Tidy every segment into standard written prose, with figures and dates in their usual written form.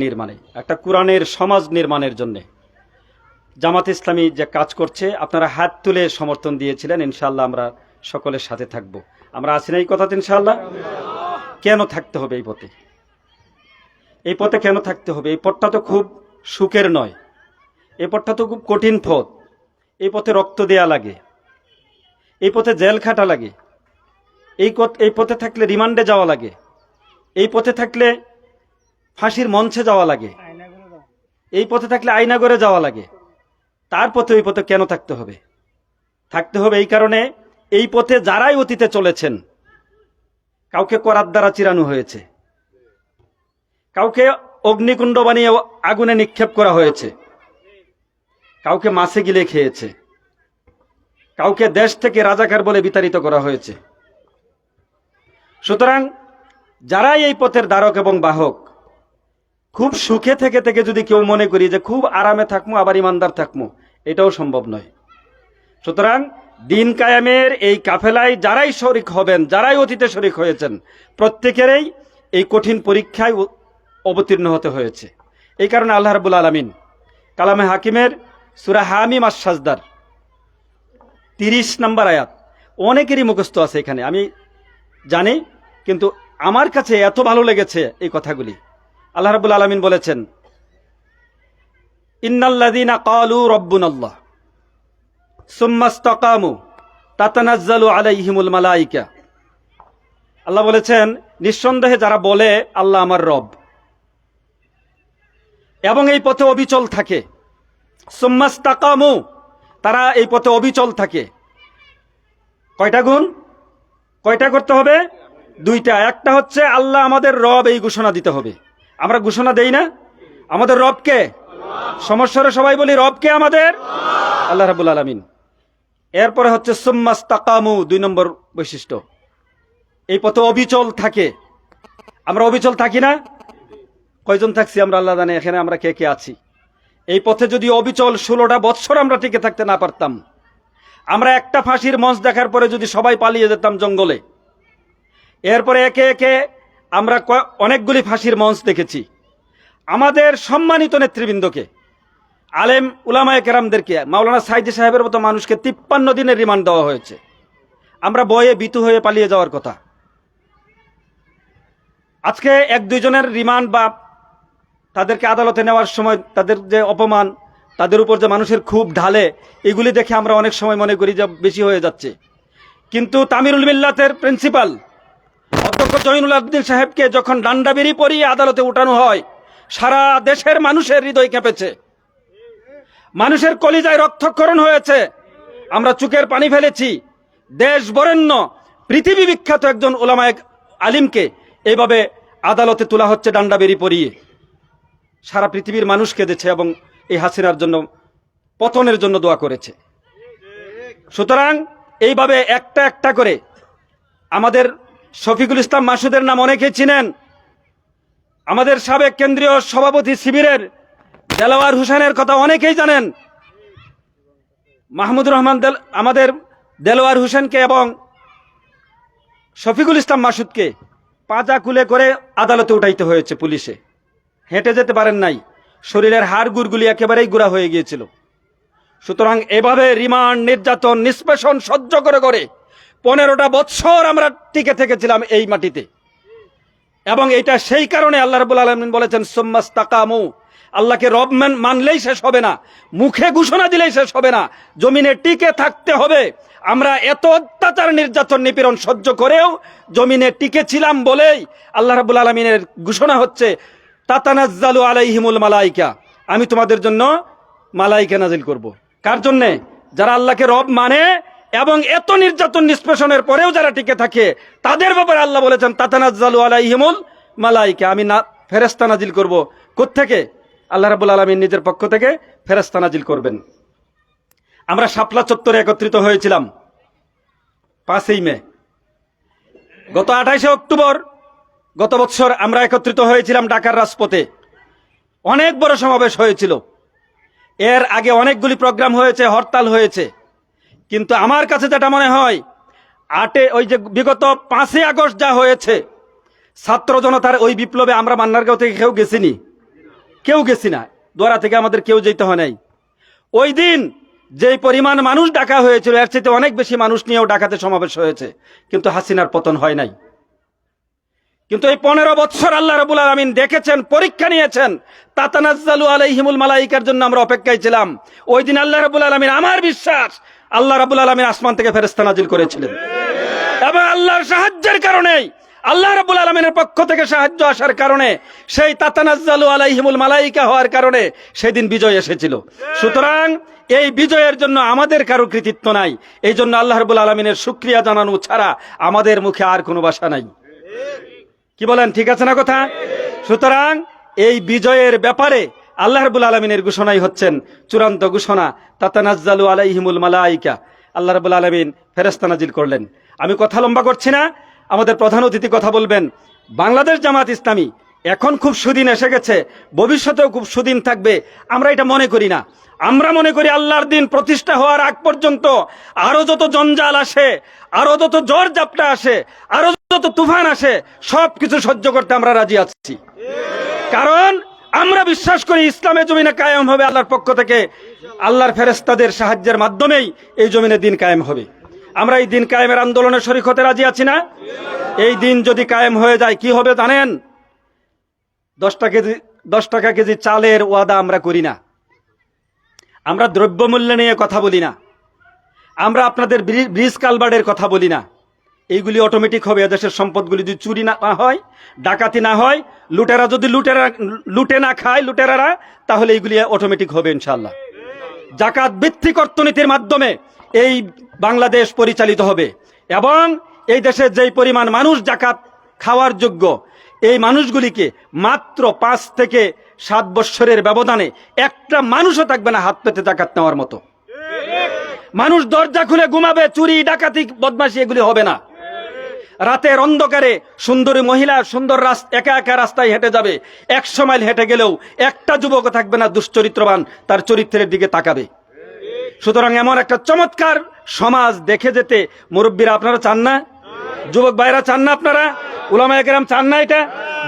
নির্মাণে, একটা কোরআনের সমাজ নির্মাণের জন্য জামাত ইসলামী যে কাজ করছে, আপনারা হাত তুলে সমর্থন দিয়েছিলেন। ইনশাআল্লাহ আমরা সকলের সাথে থাকব। আমরা আছি না এই কথাতে ইনশাআল্লাহ? কেন থাকতে হবে এই পথে? এই পথে কেন থাকতে হবে? এই পথটা তো খুব সুখের নয়, এই পথটা তো খুব কঠিন পথ। এই পথে রক্ত দেয়া লাগে, এই পথে জেল খাটা লাগে, এই পথে থাকলে রিমান্ডে যাওয়া লাগে, এই পথে থাকলে ফাঁসির মঞ্চে যাওয়া লাগে, এই পথে থাকলে আয়নাগরে যাওয়া লাগে। তার পথে ওই পথে কেন থাকতে হবে? থাকতে হবে এই কারণে, এই পথে যারাই অতীতে চলেছেন, কাউকে করাত দ্বারা চিরানো হয়েছে, কাউকে অগ্নিকুণ্ড বানিয়ে আগুনে নিক্ষেপ করা হয়েছে, কাউকে মাছে গিলে খেয়েছে, কাউকে দেশ থেকে রাজাকার বলে বিতাড়িত করা হয়েছে। সুতরাং যারাই এই পথের ধারক এবং বাহক, খুব সুখে থেকে থেকে যদি কেউ মনে করি যে খুব আরামে থাকবো আবার ইমানদার থাকবো, এটাও সম্ভব নয়। সুতরাং দিন কায়েমের এই কাফেলায় যারাই শরিক হবেন, যারাই অতীতে শরিক হয়েছেন, প্রত্যেকেরই এই কঠিন পরীক্ষায় অবতীর্ণ হতে হয়েছে। এই কারণে আল্লাহ রাব্বুল আলামিন কালামে হাকিমের সূরা হামিম আস-সাজদার 30 নম্বর আয়াত, অনেকেরই মুখস্থ আছে এখানে আমি জানি, কিন্তু আমার কাছে এত ভালো লেগেছে এই কথাগুলি। আল্লাহ রাব্বুল আলামিন বলেছেন, ইন্নাল্লাযীনা ক্বালু রাব্বুনাল্লাহ সুম্মা ইসতাকামু তাতানাজ্জালু আলাইহিমুল মালায়েকা। আল্লাহ বলেছেন, নিঃসন্দেহে যারা বলে আল্লাহ আমার রব এবং এই পথে অবিচল থাকে, সুম্মা ইসতাকামু, তারা এই পথে অবিচল থাকে। কয়টা গুণ, কয়টা করতে হবে? দুইটা। একটা হচ্ছে আল্লাহ আমাদের রব, এই ঘোষণা দিতে হবে। আমরা ঘোষণা দেই না আমাদের রবকে? সমস্যারে সবাই বলি রবকে আমাদের আল্লাহ রাব্বুল আলামিন। এরপরে হচ্ছে সুম্মা ইসতাকামু, 2 নম্বর বৈশিষ্ট্য, এই পথে অবিচল থাকে। আমরা অবিচল থাকি না? কয়জন থাকছি আমরা আল্লাহ জানে, এখানে আমরা কে কে আছি। এই পথে যদি অবিচল 16টা বৎসর আমরা টিকে থাকতে না পারতাম, আমরা একটা ফাঁসির মঞ্চ দেখার পরে যদি সবাই পালিয়ে যেতাম জঙ্গলে, এরপরে একে একে আমরা অনেকগুলি ফাঁসির মঞ্চ দেখেছি। আমাদের সম্মানিত নেতৃবৃন্দকে, আলেম উলামায়ে কেরামদেরকে, মাওলানা সাইদি সাহেবের মতো মানুষকে 53 দিনের রিমান্ড দেওয়া হয়েছে। আমরা ভয়ে ভীতু হয়ে পালিয়ে যাওয়ার কথা। আজকে 1-2 জনের রিমান্ড বা তাদেরকে আদালতে নেওয়ার সময় তাদের যে অপমান, তাদের উপর যে মানুষের ক্ষোভ ঢালে, এগুলি দেখে আমরা অনেক সময় মনে করি যে বেশি হয়ে যাচ্ছে। কিন্তু তামিরুল মিল্লাতের প্রিন্সিপাল অধ্যক্ষ জয়নুল আবেদিন সাহেবকে যখন ডান্ডাবেরি পরিয়ে আদালতে উঠানো হয়, সারা দেশের মানুষের হৃদয় কেঁপেছে, মানুষের কলিজায় রক্তক্ষরণ হয়েছে। আমরা চোখের পানি ফেলেছি। দেশ বরেণ্য পৃথিবী বিখ্যাত একজন উলামায়ে আলিমকে এইভাবে আদালতে তোলা হচ্ছে ডান্ডাবেরি পরিয়ে। সারা পৃথিবীর মানুষ কেঁদেছে এবং এই হাসিনার জন্য, পতনের জন্য দোয়া করেছে। সুতরাং এইভাবে একটা একটা করে আমাদের শফিকুল ইসলাম মাসুদের নাম অনেকেই চিনেন, আমাদের সাবেক কেন্দ্রীয় সভাপতি শিবিরের দেলোয়ার হোসেনের কথা অনেকেই জানেন, মাহমুদুর রহমান আমাদের দেলোয়ার হোসেনকে এবং শফিকুল ইসলাম মাসুদকে পাজা কুলে করে আদালতে উঠাইতে হয়েছে পুলিশে। হেঁটে যেতে পারেন নাই, শরীরের হাড় গুড়গুলি একেবারেই গুঁড়া হয়ে গিয়েছিল। সুতরাং এভাবে রিমান্ড, নির্যাতন, নিষ্পেষণ সহ্য করে করে 15টা বৎসর আমরা টিকে থেকেছিলাম এই মাটিতে। এবং এটা সেই কারণে আল্লাহ রাব্বুল আলামিন বলেছেন সুম্মা ইসতাকামু, আল্লাহকে রব মানলেই শেষ হবে না, মুখে ঘোষণা দিলেই শেষ হবে না, জমিনে টিকে থাকতে হবে। আমরা এত অত্যাচার, নির্যাতন, নিপীড়ন সহ্য করেও জমিনে টিকে ছিলাম বলেই আল্লাহ রাব্বুল আলামিনের ঘোষণা হচ্ছে তাতানাজ্জালু আলাইহিমুল মালায়েকা, আমি তোমাদের জন্য মালায়েকা নাজিল করব। কার জন্যে? যারা আল্লাহকে রব মানে এবং এত নির্যাতন নিষ্পেষণের পরেও যারা টিকে থাকে, তাদের ব্যাপারে আল্লাহ বলেছেন তাতানাজ্জালু আলাইহিমুল মালায়েকা, আমি না ফেরেশতা নাজিল করব। কোত্থেকে? আল্লাহ রাব্বুল আলামিন নিজের পক্ষ থেকে ফেরেশতা নাজিল করবেন। আমরা শাপলা চত্বরে একত্রিত হয়েছিলাম 5ই মে। গত 28শে অক্টোবর গত বছর আমরা একত্রিত হয়েছিলাম ঢাকার রাজপথে। অনেক বড় সমাবেশ হয়েছিল। এর আগে অনেকগুলি প্রোগ্রাম হয়েছে, হরতাল হয়েছে। কিন্তু আমার কাছে যেটা মনে হয়, ওই যে বিগত 5ই আগস্ট যা হয়েছে, ছাত্র জনতার ওই বিপ্লবে আমরা মান্নারগাঁও থেকে কেউ গেছিনি, কেউ গেছি না, দোয়ারা থেকে আমাদের কেউ যেতে হয় নাই। ওই দিন যেই পরিমাণ মানুষ ডাকা হয়েছিল এর চেয়ে অনেক বেশি মানুষ নিয়েও ডাকাতে সমাবেশ হয়েছে, কিন্তু হাসিনার পতন হয় নাই। কিন্তু এই 15 বছর আল্লাহ রাব্বুল আলামিন দেখেছেন, পরীক্ষা নিয়েছেন। তাতানাজ্জালু আলাইহিমুল মালাইকার জন্য আমরা অপেক্ষায় ছিলাম। ওই দিন আল্লাহ রাব্বুল আলামিন, আমার বিশ্বাস আল্লাহ রাব্বুল আলামিন আসমান থেকে ফেরেশতা নাজিল করেছিলেন, এবং আল্লাহর সাহায্যের কারণেই, আল্লাহ রাব্বুল আলামিনের পক্ষ থেকে সাহায্য আসার কারণে, সেই তাতানাজ্জালু আলাইহিমুল মালাইকা হওয়ার কারণে সেদিন বিজয় এসেছিল। সুতরাং এই বিজয়ের জন্য আমাদের কারো কৃতিত্ব নাই। এই জন্য আল্লাহ রাব্বুল আলামিনের শুকরিয়া জানানো ছাড়া আমাদের মুখে আর কোনো ভাষা নাই। কি বলেন, ঠিক আছে না কথা? সুতরাং এই বিজয়ের ব্যাপারে আল্লাহ রাব্বুল আলামিনের ঘোষণাই হচ্ছেন চূড়ান্ত ঘোষণা। তাতানাজ্জালু আলাইহিমুল মালাইকা, আল্লাহ রাব্বুল আলামিন ফেরেশতা নাজিল করলেন। আমি কথা লম্বা করছি না, আমাদের প্রধান অতিথি কথা বলবেন। বাংলাদেশ জামাত ইসলামী এখন খুব সুদিন এসে গেছে, ভবিষ্যতেও খুব সুদিন থাকবে, আমরা এটা মনে করি না। আমরা মনে করি আল্লাহর দিন প্রতিষ্ঠা হওয়ার আগ পর্যন্ত আরো যত জঞ্জাল আসে, আরো যত ঝড় ঝাপটা আসে, আরো যত তুফান আসে, সবকিছু সহ্য করতে আমরা রাজি আছি। কারণ আমরা বিশ্বাস করি ইসলামের জমিনে কায়েম হবে আল্লাহর পক্ষ থেকে, আল্লাহর ফেরেশতাদের সাহায্যের মাধ্যমেই এই জমিনে দিন কায়েম হবে। আমরা এই দিন কায়েমের আন্দোলনে শরীক হতে রাজি আছি না? এই দিন যদি কায়েম হয়ে যায় কি হবে জানেন? 10 টাকা কেজি চালের ওয়াদা আমরা করি না, আমরা দ্রব্যমূল্য নিয়ে কথা বলি না, আমরা আপনাদের ব্রিজ কালভার্টের কথা বলি না। এইগুলি অটোমেটিক হবে। দেশের সম্পদগুলি যদি চুরি না হয়, ডাকাতি না হয়, লুটেরা যদি লুটে না খায় লুটেরারা, তাহলে এইগুলি অটোমেটিক হবে ইনশাআল্লাহ। জাকাত ভিত্তিক অর্থনীতির মাধ্যমে এই বাংলাদেশ পরিচালিত হবে, এবং এই দেশের যেই পরিমাণ মানুষ জাকাত খাওয়ার যোগ্য, এই মানুষগুলিকে মাত্র 5 থেকে 7 বছরের ব্যবধানে একটা মানুষও থাকবে না হাত পেতে জাকাত নেওয়ার মতো। মানুষ দরজা খুলে ঘুমাবে, চুরি ডাকাতি বদমাশি এগুলি হবে না। রাতের অন্ধকারে সুন্দরী মহিলা সুন্দর একা একা রাস্তায় হেঁটে যাবে, 100 মাইল হেঁটে গেলেও একটা যুবক থাকবে না দুশ্চরিত্রবান তার চরিত্রের দিকে তাকাবে। সুতরাং এমন একটা চমৎকার সমাজ দেখে যেতে মুরব্বীরা আপনারা চান না? যুবক ভাইরা চান না? আপনারা উলামায়ে কেরাম চান না? এটা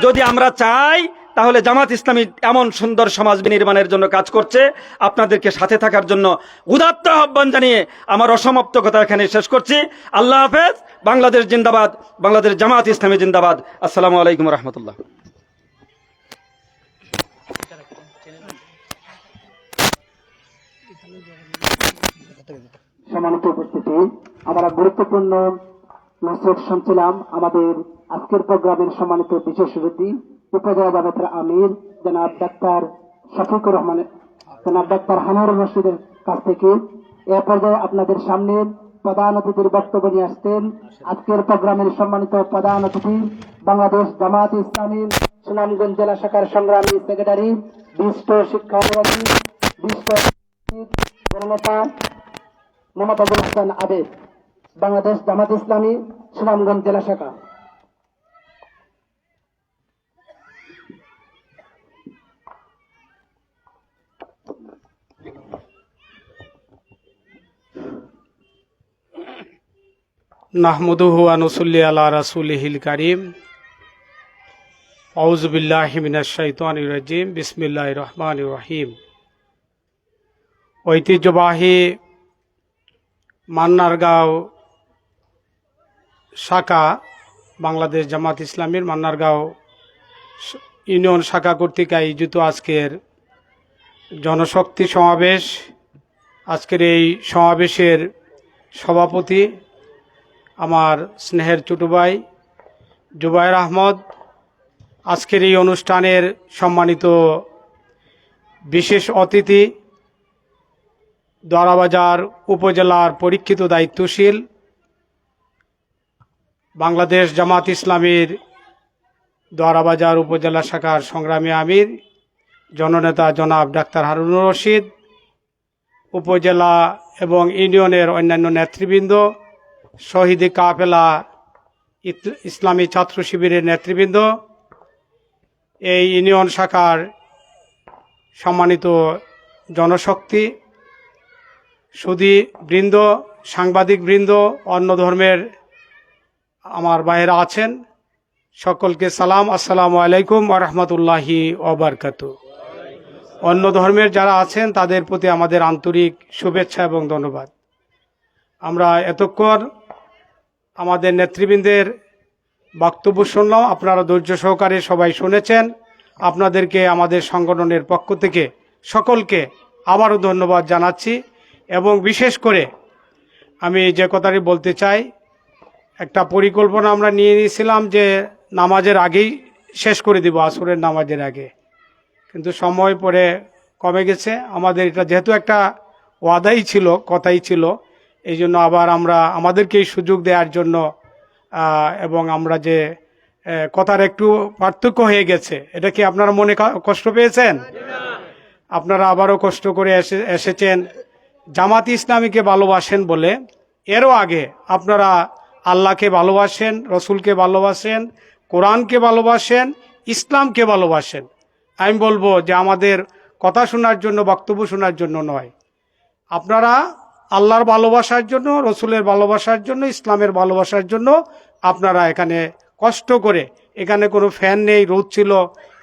যদি আমরা চাই তাহলে জামাত ইসলামী এমন সুন্দর সমাজ বিনির্মাণের জন্য কাজ করছে। আপনাদেরকে সাথে থাকার জন্য উদাত্ত আহ্বান জানিয়ে আমার অসমাপ্ত কথা এখানে শেষ করছি। আল্লাহ হাফেজ। বাংলাদেশ জিন্দাবাদ, বাংলাদেশ জামাত ইসলামী জিন্দাবাদ। আসসালামু আলাইকুম রহমতুল্লাহ। সম্মানিত উপস্থিতি, আমরা গুরুত্বপূর্ণ নসিহত শুনছিলাম। আমাদের আজকের প্রোগ্রামের সম্মানিত বিশেষ অতিথি উপজেলা জামাতের আমির জনাব ডাক্তার শফিকুর রহমান, জনাব ডাক্তার হানুর রশিদের কাছ থেকে এ পর্যায়ে আপনাদের সামনে প্রধান অতিথির বক্তব্য নিয়ে আসতেন আজকের প্রোগ্রামের সম্মানিত প্রধান অতিথি বাংলাদেশ জামাত ইসলামী সুনামগঞ্জ জেলা শাখার সংগ্রামী সেক্রেটারি, বিশিষ্ট শিক্ষা অনুরাগী, বিশিষ্ট জননেতা মোহাম্মদ হাসান আবেদ, বাংলাদেশ জামাত ইসলামী সুনামগঞ্জ জেলা শাখা। নাহমাদুহু ওয়া নুসাল্লি আলা রাসূলিহিল কারীম। আউযু বিল্লাহি মিনাশ শাইতানির রাজীম। বিসমিল্লাহির রহমানির রহিম। ঐতিহ্যবাহী মান্নারগাঁও শাখা, বাংলাদেশ জামাত ইসলামীর মান্নারগাঁও ইউনিয়ন শাখা কর্তৃক আয়োজিত আজকের জনশক্তি সমাবেশ। আজকের এই সমাবেশের সভাপতি আমার স্নেহের ছোট ভাই জুবায়ের আহমদ। আজকের এই অনুষ্ঠানের সম্মানিত বিশেষ অতিথি দরাবাজার উপজেলার পরীক্ষিত দায়িত্বশীল বাংলাদেশ জামাত ইসলামীর দরাবাজার উপজেলা শাখার সংগ্রামী আমির জননেতা জনাব ডাক্তার হারুনুর রশিদ, উপজেলা এবং ইউনিয়নের অন্যান্য নেতৃবৃন্দ, শহীদ কাফেলা ইসলামী ছাত্র শিবিরের নেতৃবৃন্দ, এই ইউনিয়ন শাখার সম্মানিত জনশক্তি, সুধী বৃন্দ, সাংবাদিক বৃন্দ, অন্য ধর্মের আমার ভাইয়েরা আছেন, সকলকে সালাম। আসসালামু আলাইকুম ওয়া রাহমাতুল্লাহি ওয়া বারাকাতুহু। অন্য ধর্মের যারা আছেন তাদের প্রতি আমাদের আন্তরিক শুভেচ্ছা এবং ধন্যবাদ। আমরা এতক্ষণ আমাদের নেতৃবৃন্দের বক্তব্য শুনলাম, আপনারা ধৈর্য সহকারে সবাই শুনেছেন। আপনাদেরকে আমাদের সংগঠনের পক্ষ থেকে সকলকে আবারও ধন্যবাদ জানাচ্ছি। এবং বিশেষ করে আমি যে কথাটি বলতে চাই, একটা পরিকল্পনা আমরা নিয়ে নিয়েছিলাম যে নামাজের আগেই শেষ করে দিব, আসরের নামাজের আগে, কিন্তু সময় পরে কমে গেছে। আমাদের এটা যেহেতু একটা ওয়াদাই ছিল, কথাই ছিল, এই জন্য আবার আমরা আমাদেরকে এই সুযোগ দেওয়ার জন্য এবং আমরা যে কথার একটু পার্থক্য হয়ে গেছে, এটা কি আপনারা মনে কষ্ট পেয়েছেন? আপনারা আবারও কষ্ট করে এসেছেন জামাত ইসলামীকে ভালোবাসেন বলে। এরও আগে আপনারা আল্লাহকে ভালোবাসেন, রসুলকে ভালোবাসেন, কোরআনকে ভালোবাসেন, ইসলামকে ভালোবাসেন। আমি বলবো যে আমাদের কথা শোনার জন্য, বক্তব্য শোনার জন্য নয়, আপনারা আল্লাহর ভালোবাসার জন্য, রসুলের ভালোবাসার জন্য, ইসলামের ভালোবাসার জন্য আপনারা এখানে কষ্ট করে, এখানে কোনো ফ্যান নেই, রোদ ছিল,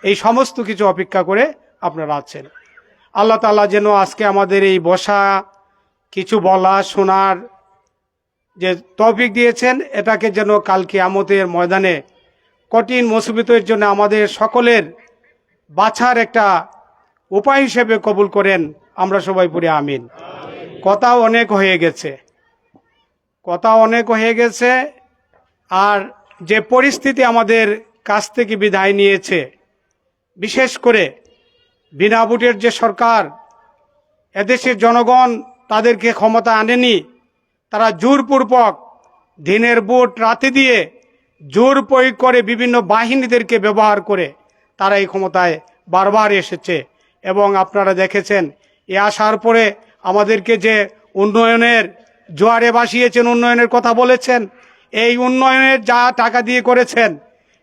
এই সমস্ত কিছু অপেক্ষা করে আপনারা আছেন। আল্লাহ তাআলা যেন আজকে আমাদের এই বসা, কিছু বলা, শোনার যে তৌফিক দিয়েছেন, এটাকে যেন কাল কিয়ামতের ময়দানে কঠিন মুসিবতের জন্য আমাদের সকলের বাছার একটা উপায় হিসেবে কবুল করেন। আমরা সবাই পড়ি আমিন। কথা অনেক হয়ে গেছে, আর যে পরিস্থিতি আমাদের কাছ থেকে বিদায় নিয়েছে, বিশেষ করে বিনা ভোটের যে সরকার, এদেশের জনগণ তাদেরকে ক্ষমতা আনেনি, তারা জোরপূর্বক দিনের ভোট রাতে দিয়ে জোর প্রয়োগ করে বিভিন্ন বাহিনীদেরকে ব্যবহার করে তারা এই ক্ষমতায় বারবার এসেছে। এবং আপনারা দেখেছেন এ আসার পরে আমাদেরকে যে উন্নয়নের জোয়ারে ভাসিয়েছেন, উন্নয়নের কথা বলেছেন, এই উন্নয়নের যা টাকা দিয়ে করেছেন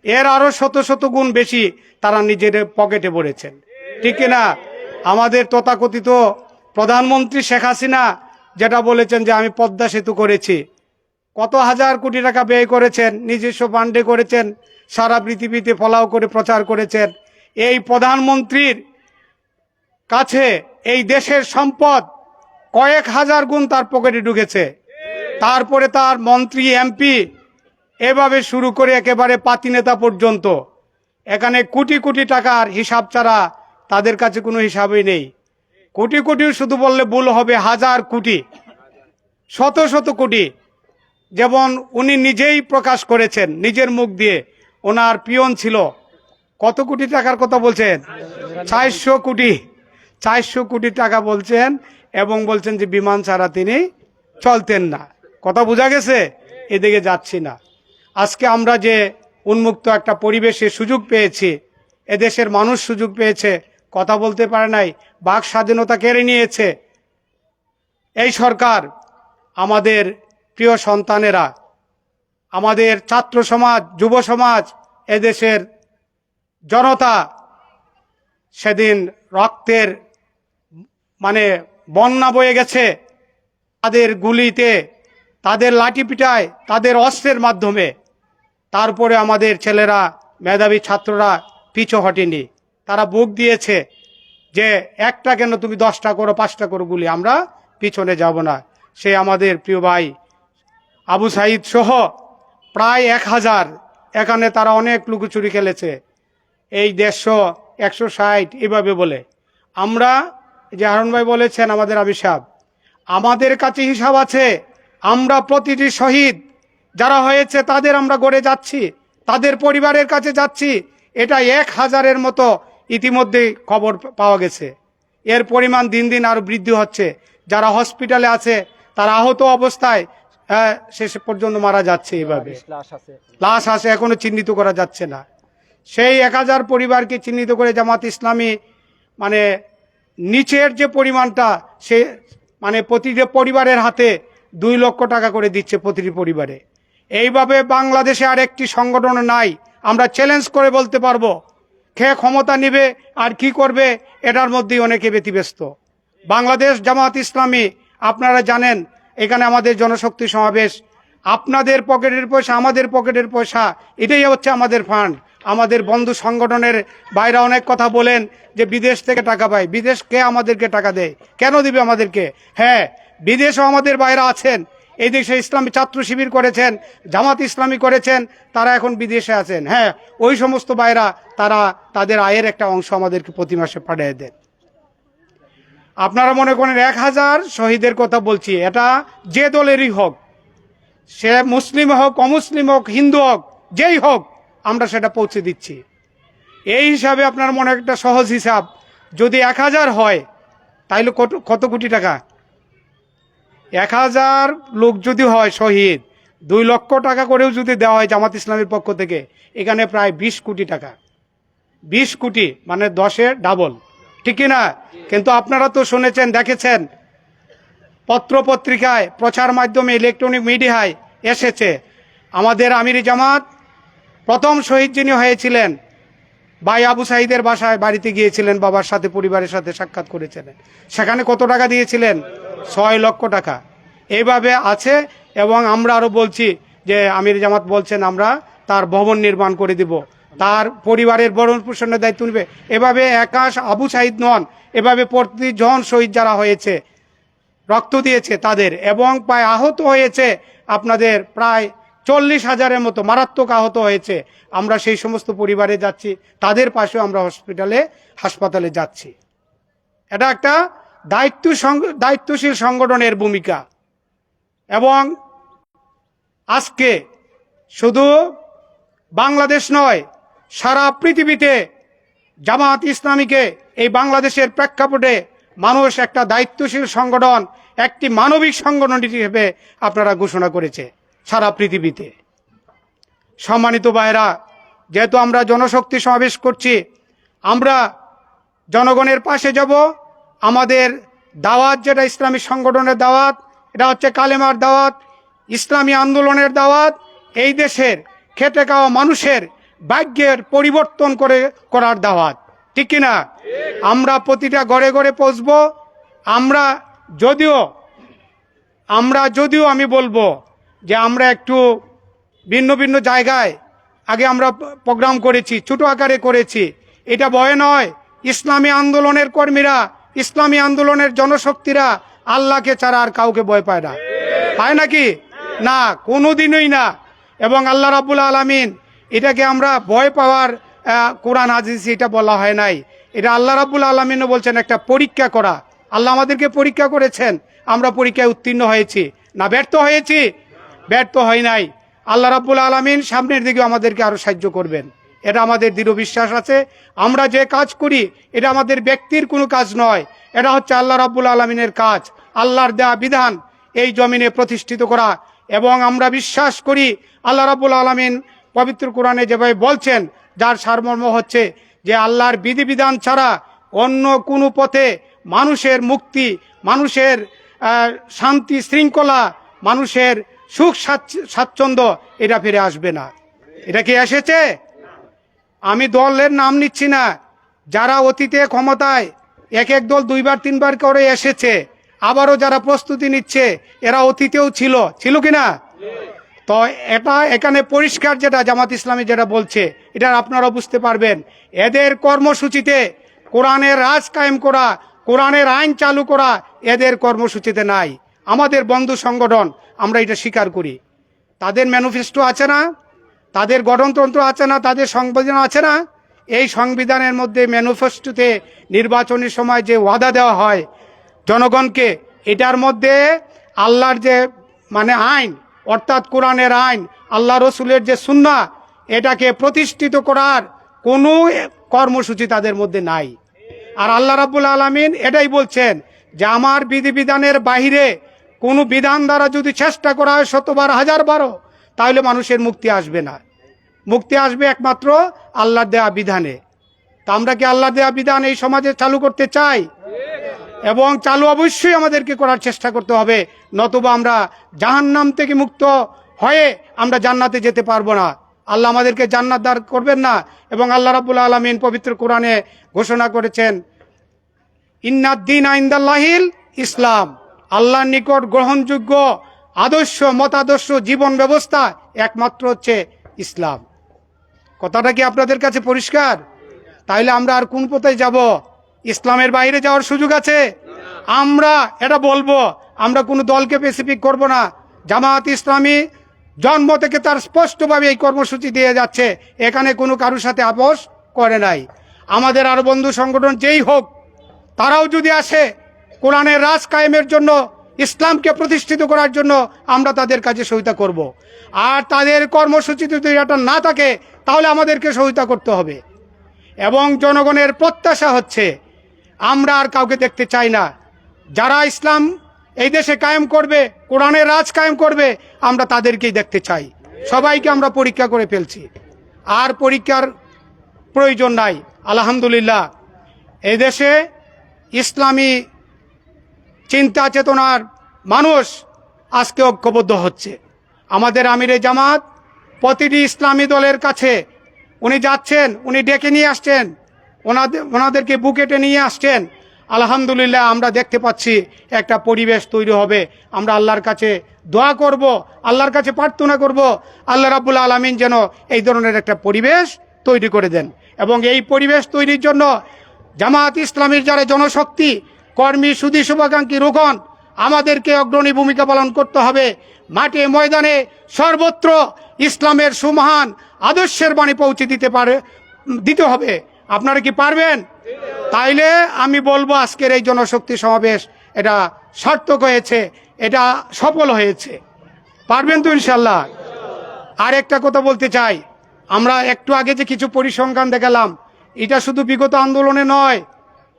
এর আরো শত শত গুণ বেশি তারা নিজের পকেটে ভরেছেন, ঠিক কিনা? আমাদের তথাকথিত প্রধানমন্ত্রী শেখ হাসিনা যেটা বলেছেন যে আমি পদ্মা সেতু করেছি, কত হাজার কোটি টাকা ব্যয় করেছেন, নিজস্ব ফান্ডে করেছেন, সারা পৃথিবীতে ফলাও করে প্রচার করেছেন। এই প্রধানমন্ত্রীর কাছে এই দেশের সম্পদ কয়েক হাজার গুণ তার পকেটে ঢুকেছে। তারপরে তার মন্ত্রী, এমপি, এভাবে শুরু করে একেবারে পাতি নেতা পর্যন্ত, এখানে কোটি কোটি টাকার হিসাব ছাড়া তাদের কাছে কোনো হিসাবই নেই। কোটি কোটি শুধু বললে ভুল হবে, হাজার কোটি, শত শত কোটি। যেমন উনি নিজেই প্রকাশ করেছেন নিজের মুখ দিয়ে, ওনার পিয়ন ছিল, কত কোটি টাকার কথা বলছেন? 400 কোটি টাকা বলছেন, এবং বলছেন যে বিমান ছাড়া তিনি চলতেন না। কথা বোঝা গেছে? এদিকে যাচ্ছি না। আজকে আমরা যে উন্মুক্ত একটা পরিবেশে সুযোগ পেয়েছি, এদেশের মানুষ সুযোগ পেয়েছে, কথা বলতে পারে নাই, বাক স্বাধীনতা কেড়ে নিয়েছে এই সরকার। আমাদের প্রিয় সন্তানেরা, আমাদের ছাত্র সমাজ, যুব সমাজ, এদেশের জনতা সেদিন রক্তের বন্যা বয়ে গেছে, তাদের গুলিতে, তাদের লাঠি পিটায়, তাদের অস্ত্রের মাধ্যমে। তারপরে আমাদের ছেলেরা, মেধাবী ছাত্ররা পিছু হটেনি, তারা বুক দিয়েছে যে একটা কেন তুমি 10টা করো, 5টা করো গুলি, আমরা পিছনে যাব না। সে আমাদের প্রিয় ভাই আবু সাইদ সহ প্রায় 1000, এখানে তারা অনেক লুকোচুরি খেলেছে, এই 150, 160 এভাবে বলে। আমরা, যে হারুন ভাই বলেছেন, আমাদের আবি সাহেব, আমাদের কাছে হিসাব আছে। আমরা প্রতিটি শহীদ যারা হয়েছে তাদের আমরা গড়ে যাচ্ছি, তাদের পরিবারের কাছে যাচ্ছি। এটা 1000-এর মতো ইতিমধ্যে খবর পাওয়া গেছে। এর পরিমাণ দিন দিন আরো বৃদ্ধি হচ্ছে। যারা হসপিটালে আছে তারা আহত অবস্থায় শেষ পর্যন্ত মারা যাচ্ছে। এইভাবে লাশ আছে, এখনো চিহ্নিত করা যাচ্ছে না। সেই 1000 পরিবারকে চিহ্নিত করে জামাত ইসলামী নিচের যে পরিমাণটা, সে প্রতিটি পরিবারের হাতে 2 লক্ষ টাকা করে দিচ্ছে প্রতিটি পরিবারে। এইভাবে বাংলাদেশে আর একটি সংগঠন নাই। আমরা চ্যালেঞ্জ করে বলতে পারবো, খেয়ে ক্ষমতা নিবে আর কি করবে এটার মধ্যেই অনেকে ব্যতিব্যস্ত। বাংলাদেশ জামাত ইসলামী, আপনারা জানেন, এখানে আমাদের জনশক্তি সমাবেশ, আপনাদের পকেটের পয়সা, আমাদের পকেটের পয়সা, এটাই হচ্ছে আমাদের ফান্ড। আমাদের বন্ধু সংগঠনের বাইরে অনেক কথা বলেন যে বিদেশ থেকে টাকা পায়। বিদেশ কে আমাদেরকে টাকা দেয়? কেন দিবে আমাদেরকে? হ্যাঁ, বিদেশেও আমাদের বাইরে আছেন। এই দেশে ইসলামী ছাত্র শিবির করেছেন, জামাত ইসলামী করেছেন, তারা এখন বিদেশে আছেন। হ্যাঁ, ওই সমস্ত বাইরা তারা তাদের আয়ের একটা অংশ আমাদেরকে প্রতি মাসে পাঠিয়ে দেন। আপনারা মনে করেন 1000 শহীদের কথা বলছি, এটা যে দলেরই হোক, সে মুসলিম হোক, অমুসলিম হোক, হিন্দু হোক, যেই হোক, আমরা সেটা পৌঁছে দিচ্ছি। এই হিসাবে আপনার মনে একটা সহজ হিসাব, যদি 1000 হয় তাইলে কত কোটি টাকা? 1000 লোক যদি হয় শহীদ, 2 লক্ষ টাকা করেও যদি দেওয়া হয় জামাত ইসলামের পক্ষ থেকে, এখানে প্রায় 20 কোটি টাকা। 20 কোটি মানে 10-এর ডাবল, ঠিক কিনা? কিন্তু আপনারা তো শুনেছেন, দেখেছেন, পত্র পত্রিকায়, প্রচার মাধ্যমে, ইলেকট্রনিক মিডিয়ায় এসেছে আমাদের আমিরি জামাত প্রথম শহীদ যিনি হয়েছিলেন, ভাই আবু সাইদের বাসায় বাড়িতে গিয়েছিলেন, বাবার সাথে, পরিবারের সাথে সাক্ষাৎ করেছিলেন। সেখানে কত টাকা দিয়েছিলেন? 6 লক্ষ টাকা। এইভাবে আছে। এবং আমরা আরো বলছি যে আমির জামাত বলছেন আমরা তার ভবন নির্মাণ করে দিব, তার পরিবারের ভরণ পোষণের দায়িত্ব নেবে। এভাবে একাশ আবু সাইদ নন, এভাবে প্রতিজন শহীদ যারা হয়েছে, রক্ত দিয়েছে তাদের, এবং প্রায় আহত হয়েছে আপনাদের প্রায় 40,000-এর মতো মারাত্মক আহত হয়েছে। আমরা সেই সমস্ত পরিবারে যাচ্ছি, তাদের পাশেও আমরা হাসপাতালে যাচ্ছি। এটা একটা দায়িত্বশীল সংগঠনের ভূমিকা। এবং আজকে শুধু বাংলাদেশ নয়, সারা পৃথিবীতে জামাত ইসলামীকে এই বাংলাদেশের প্রেক্ষাপটে মানুষ একটা দায়িত্বশীল সংগঠন, একটি মানবিক সংগঠন হিসেবে আপনারা ঘোষণা করেছে সারা পৃথিবীতে। সম্মানিত ভাইরা, যেহেতু আমরা জনশক্তি সমাবেশ করছি, আমরা জনগণের পাশে যাব। আমাদের দাওয়াত, যেটা ইসলামী সংগঠনের দাওয়াত, এটা হচ্ছে কালেমার দাওয়াত, ইসলামী আন্দোলনের দাওয়াত, এই দেশের খেটে খাওয়া মানুষের ভাগ্যের পরিবর্তন করার দাওয়াত, ঠিক কিনা? আমরা প্রতিটা ঘরে ঘরে পৌঁছব। আমরা যদিও আমি বলবো যে আমরা একটু ভিন্ন ভিন্ন জায়গায় আগে আমরা প্রোগ্রাম করেছি, ছোট আকারে করেছি, এটা ভয় নয়। ইসলামী আন্দোলনের কর্মীরা, ইসলামী আন্দোলনের জনশক্তিরা আল্লাহকে ছাড়া আর কাউকে ভয় পায় না। পায় নাকি? না, কোনোদিনই না। এবং আল্লাহ রাব্বুল আলামিন এটাকে আমরা ভয় পাওয়ার কোরআন হাদিসে এটা বলা হয় নাই। এটা আল্লাহ রাব্বুল আলামিনও বলছেন একটা পরীক্ষা করা। আল্লাহ আমাদেরকে পরীক্ষা করেছেন, আমরা পরীক্ষায় উত্তীর্ণ হয়েছি না ব্যর্থ হয়েছি? ব্যর্থ হয় নাই। আল্লাহ রাব্বুল আলামিন সামনের দিকে আমাদেরকে আরো সাহায্য করবেন, এটা আমাদের দৃঢ় বিশ্বাস আছে। আমরা যে কাজ করি এটা আমাদের ব্যক্তির কোনো কাজ নয়, এটা হচ্ছে আল্লাহ রাব্বুল আলামিনের কাজ। আল্লাহর দেয়া বিধান এই জমিনে প্রতিষ্ঠিত করা। এবং আমরা বিশ্বাস করি আল্লাহ রাব্বুল আলামিন পবিত্র কোরআনে যেভাবে বলছেন, যার সারমর্ম হচ্ছে যে আল্লাহর বিধিবিধান ছাড়া অন্য কোনো পথে মানুষের মুক্তি, মানুষের শান্তি শৃঙ্খলা, মানুষের সুখ স্বাচ্ছন্দ্য এটা ফিরে আসবে না। এটা কি এসেছে? আমি দলের নাম নিচ্ছি না, যারা অতীতে ক্ষমতায় এক দল 2বার 3বার করে এসেছে, আবারও যারা প্রস্তুতি নিচ্ছে, এরা অতীতেও ছিল কিনা? তো এটা এখানে পরিষ্কার, যেটা জামাত ইসলামী যেটা বলছে, এটা আপনারা বুঝতে পারবেন। এদের কর্মসূচিতে কোরআনের রাজ কায়েম করা, কোরআনের আইন চালু করা এদের কর্মসূচিতে নাই। আমাদের বন্ধু সংগঠন, আমরা এটা স্বীকার করি। তাদের ম্যানিফেস্টো আছে না, তাদের গঠনতন্ত্র আছে না, তাদের সংবিধান আছে না। এই সংবিধানের মধ্যে ম্যানিফেস্টোতে নির্বাচনের সময় যে ওয়াদা দেওয়া হয় জনগণকে, এটার মধ্যে আল্লাহর যে আইন, অর্থাৎ কোরআনের আইন, আল্লাহ রসুলের যে সুন্নাহ, এটাকে প্রতিষ্ঠিত করার কোনো কর্মসূচি তাদের মধ্যে নাই। আর আল্লাহ রাব্বুল আলামিন এটাই বলছেন যে আমার বিধিবিধানের বাহিরে কোনো বিধান দ্বারা যদি চেষ্টা করা হয় 100বার 1000বারও, তাহলে মানুষের মুক্তি আসবে না। মুক্তি আসবে একমাত্র আল্লাহর দেয়া বিধানে। তা আমরা কি আল্লাহর দেয়া বিধান এই সমাজে চালু করতে চাই? এবং চালু অবশ্যই আমাদেরকে করার চেষ্টা করতে হবে, নতুবা আমরা জাহান্নাম থেকে মুক্ত হয়ে আমরা জান্নাতে যেতে পারবো না। আল্লাহ আমাদেরকে জান্নাত দান করবেন না। এবং আল্লাহ রাব্বুল আলামিন পবিত্র কোরআনে ঘোষণা করেছেন, ইন্নাদ-দীনা ইনদাল্লাহিল ইসলাম, আল্লাহর নিকট গ্রহণযোগ্য আদর্শ, মতাদর্শ, জীবন ব্যবস্থা একমাত্র হচ্ছে ইসলাম। কথাটা কি আপনাদের কাছে পরিষ্কার? তাইলে আমরা আর কোন পথে যাব? ইসলামের বাইরে যাওয়ার সুযোগ আছে? আমরা এটা বলবো, আমরা কোনো দলকে স্পেসিফিক করব না। জামাত ইসলামী জন্ম থেকে তার স্পষ্টভাবে এই কর্মসূচি দিয়ে যাচ্ছে, এখানে কোনো কারোর সাথে আপোষ করে নাই। আমাদের আর বন্ধু সংগঠন যেই হোক, তারাও যদি আসে কোরআনের রাজ কায়েমের জন্য, ইসলামকে প্রতিষ্ঠিত করার জন্য, আমরা তাদের কাছে সহায়তা করব। আর তাদের কর্মসূচি যদি এটা না থাকে, তাহলে আমাদেরকে সহায়তা করতে হবে। এবং জনগণের প্রত্যাশা হচ্ছে, আমরা আর কাউকে দেখতে চাই না। যারা ইসলাম এই দেশে কায়েম করবে, কোরআনের রাজ কায়েম করবে, আমরা তাদেরকেই দেখতে চাই। সবাইকে আমরা পরীক্ষা করে ফেলছি, আর পরীক্ষার প্রয়োজন নাই। আলহামদুলিল্লাহ, এই দেশে ইসলামী চিন্তা চেতনার মানুষ আজকে ঐক্যবদ্ধ হচ্ছে। আমাদের আমিরে জামাত প্রতিটি ইসলামী দলের কাছে উনি যাচ্ছেন, উনি ডেকে নিয়ে আসছেন, ওনাদেরকে বুকেটে নিয়ে আসছেন। আলহামদুলিল্লাহ, আমরা দেখতে পাচ্ছি একটা পরিবেশ তৈরি হবে। আমরা আল্লাহর কাছে দোয়া করব, আল্লাহর কাছে প্রার্থনা করব, আল্লাহ রাব্বুল আলামিন যেন এই ধরনের একটা পরিবেশ তৈরি করে দেন। এবং এই পরিবেশ তৈরির জন্য জামাত ইসলামীর যারা জনশক্তি, কর্মী, সুধী, শুভাকাঙ্ক্ষী, রোকন, আমাদেরকে অগ্রণী ভূমিকা পালন করতে হবে। মাঠে ময়দানে সর্বত্র ইসলামের সুমহান আদর্শের বাণী পৌঁছে দিতে হবে। আপনারা কি পারবেন? তাইলে আমি বলবো আজকের এই জনশক্তি সমাবেশ এটা সার্থক হয়েছে, এটা সফল হয়েছে। পারবেন তো ইনশাল্লাহ? আর একটা কথা বলতে চাই, আমরা একটু আগে যে কিছু পরিসংখ্যান দেখালাম, এটা শুধু বিগত আন্দোলনে নয়,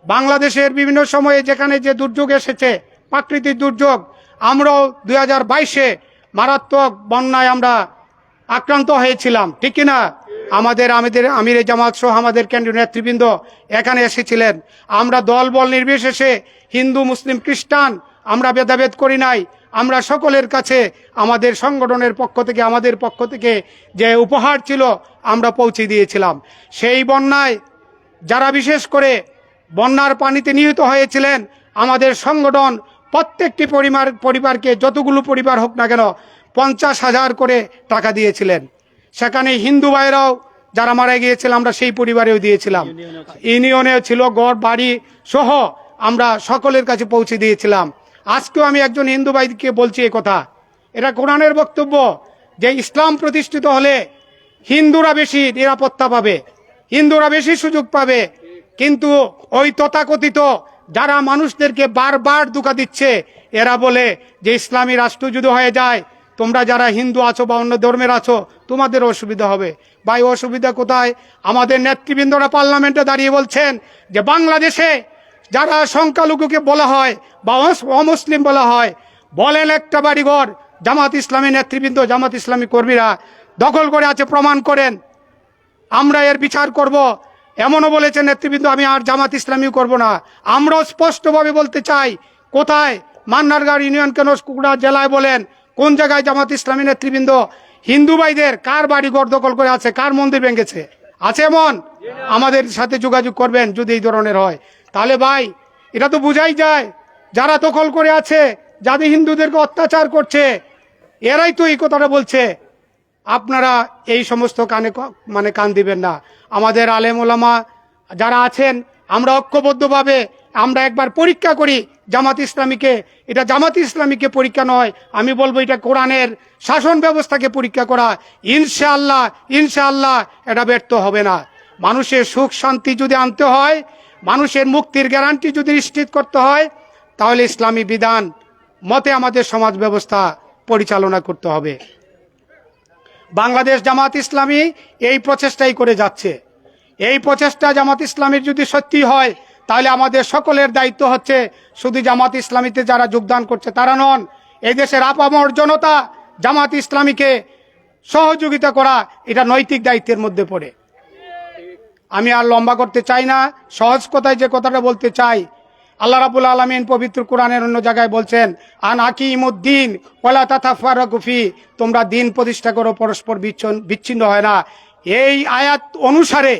বাংলাদেশের বিভিন্ন সময়ে যেখানে যে দুর্যোগ এসেছে, প্রাকৃতিক দুর্যোগ, আমরাও 2022-এ মারাত্মক বন্যায় আমরা আক্রান্ত হয়েছিলাম, ঠিক কিনা? আমাদের আমিরে জামাত সহ আমাদের কেন্দ্রীয় নেতৃবৃন্দ এখানে এসেছিলেন। আমরা দল বল নির্বিশেষে, হিন্দু, মুসলিম, খ্রিস্টান, আমরা ভেদাভেদ করি নাই। আমরা সকলের কাছে আমাদের সংগঠনের পক্ষ থেকে, আমাদের পক্ষ থেকে যে উপহার ছিল আমরা পৌঁছে দিয়েছিলাম। সেই বন্যায় যারা বিশেষ করে বন্যার পানিতে নিহত হয়েছিলেন, আমাদের সংগঠন প্রত্যেকটি পরিবারকে, যতগুলো পরিবার হোক না কেন, 50,000 করে টাকা দিয়েছিলেন। সেখানে হিন্দু ভাইরাও যারা মারা গিয়েছিল, আমরা সেই পরিবারেও দিয়েছিলাম। ইউনিয়নেও ছিল, গড় বাড়ি সহ আমরা সকলের কাছে পৌঁছে দিয়েছিলাম। আজকেও আমি একজন হিন্দু ভাইকে বলছি এই কথা, এটা কোরআনের বক্তব্য যে ইসলাম প্রতিষ্ঠিত হলে হিন্দুরা বেশি নিরাপত্তা পাবে, হিন্দুরা বেশি সুযোগ পাবে। কিন্তু ওই তথাকথিত যারা মানুষদেরকে বারবার ধোঁকা দিচ্ছে, এরা বলে যে ইসলামী রাষ্ট্র যদি হয়ে যায়, তোমরা যারা হিন্দু আছো বা অন্য ধর্মের আছো, তোমাদের অসুবিধা হবে। ভাই, অসুবিধা কোথায়? আমাদের নেতৃবৃন্দরা পার্লামেন্টে দাঁড়িয়ে বলছেন যে বাংলাদেশে যারা সংখ্যালঘুকে বলা হয় বা অমুসলিম বলা হয়, বলেন একটা বাড়িঘর জামাত ইসলামী নেতৃবৃন্দ, জামাত ইসলামী কর্মীরা দখল করে আছে, প্রমাণ করেন, আমরা এর বিচার করব। এমনও বলেছেন নেতৃবৃন্দ, আমি আর জামাত ইসলামী করব না। আমরাও স্পষ্টভাবে বলতে চাই, কোথায় মান্নারগাঁও ইউনিয়ন কেন কুকুড়া জেলায় বলেন, কোন জায়গায় জামাত ইসলামী নেতৃবৃন্দ হিন্দু ভাইদের কার বাড়িঘর দখল করে আছে, কার মন্দির ভেঙেছে? আছে এমন? আমাদের সাথে যোগাযোগ করবেন যদি এই ধরনের হয়। তাহলে ভাই, এটা তো বোঝাই যায় যারা দখল করে আছে, যাদের হিন্দুদেরকে অত্যাচার করছে, এরাই তো এই কথাটা বলছে। আপনারা এই সমস্ত কান দিবেন না। আমাদের আলেম ওলামা যারা আছেন, আমরা ঐক্যবদ্ধভাবে আমরা একবার পরীক্ষা করি জামাত ইসলামীকে। এটা জামাত ইসলামীকে পরীক্ষা নয়, আমি বলবো এটা কোরআনের শাসন ব্যবস্থাকে পরীক্ষা করা। ইনশাআল্লাহ ইনশাআল্লাহ এটা ব্যর্থ হবে না। মানুষের সুখ শান্তি যদি আনতে হয়, মানুষের মুক্তির গ্যারান্টি যদি নিশ্চিত করতে হয়, তাহলে ইসলামী বিধান মতে আমাদের সমাজ ব্যবস্থা পরিচালনা করতে হবে। বাংলাদেশ জামাত ইসলামী এই প্রচেষ্টাই করে যাচ্ছে। এই প্রচেষ্টা জামাত ইসলামীর যদি সত্যি হয়, তাহলে আমাদের সকলের দায়িত্ব হচ্ছে শুধু জামাত ইসলামীতে যারা যোগদান করছে তারা নন, এই দেশের আপামর জনতা জামাত ইসলামীকে সহযোগিতা করা, এটা নৈতিক দায়িত্বের মধ্যে পড়ে। আমি আর লম্বা করতে চাই না, সহজ কথায় যে কথাটা বলতে চাই, আল্লাহ রাব্বুল আলামিন পবিত্র কোরআনের অন্য জায়গায় বলছেন, আন আকিমুদ্দিন ওয়ালা তাতাফাররাকু ফি, তোমরা দিন প্রতিষ্ঠা করো, পরস্পর বিচ্ছিন্ন হয় না। এই আয়াত অনুসারে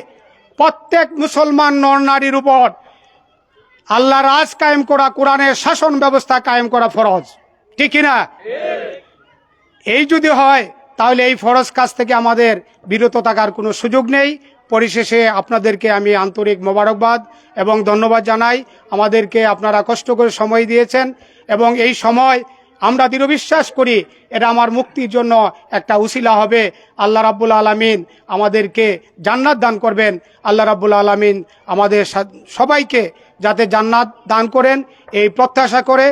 প্রত্যেক মুসলমান নর নারীর উপর আল্লাহ রাজ কায়েম করা, কোরআনের শাসন ব্যবস্থা কায়েম করা ফরজ, ঠিক কিনা? এই যদি হয় তাহলে এই ফরজ কাজ থেকে আমাদের বিরত থাকার কোনো সুযোগ নেই। পরিশেষে আপনাদেরকে আমি আন্তরিক মোবারকবাদ এবং ধন্যবাদ জানাই। আমাদেরকে আপনারা কষ্ট করে সময় দিয়েছেন এবং এই সময় আমরা দৃঢ় বিশ্বাস করি এটা আমার মুক্তির জন্য একটা উসিলা হবে। আল্লাহ রাব্বুল আলামিন আমাদেরকে জান্নাত দান করবেন। আল্লাহ রাব্বুল আলামিন আমাদের সবাইকে যাতে জান্নাত দান করেন এই প্রত্যাশা করে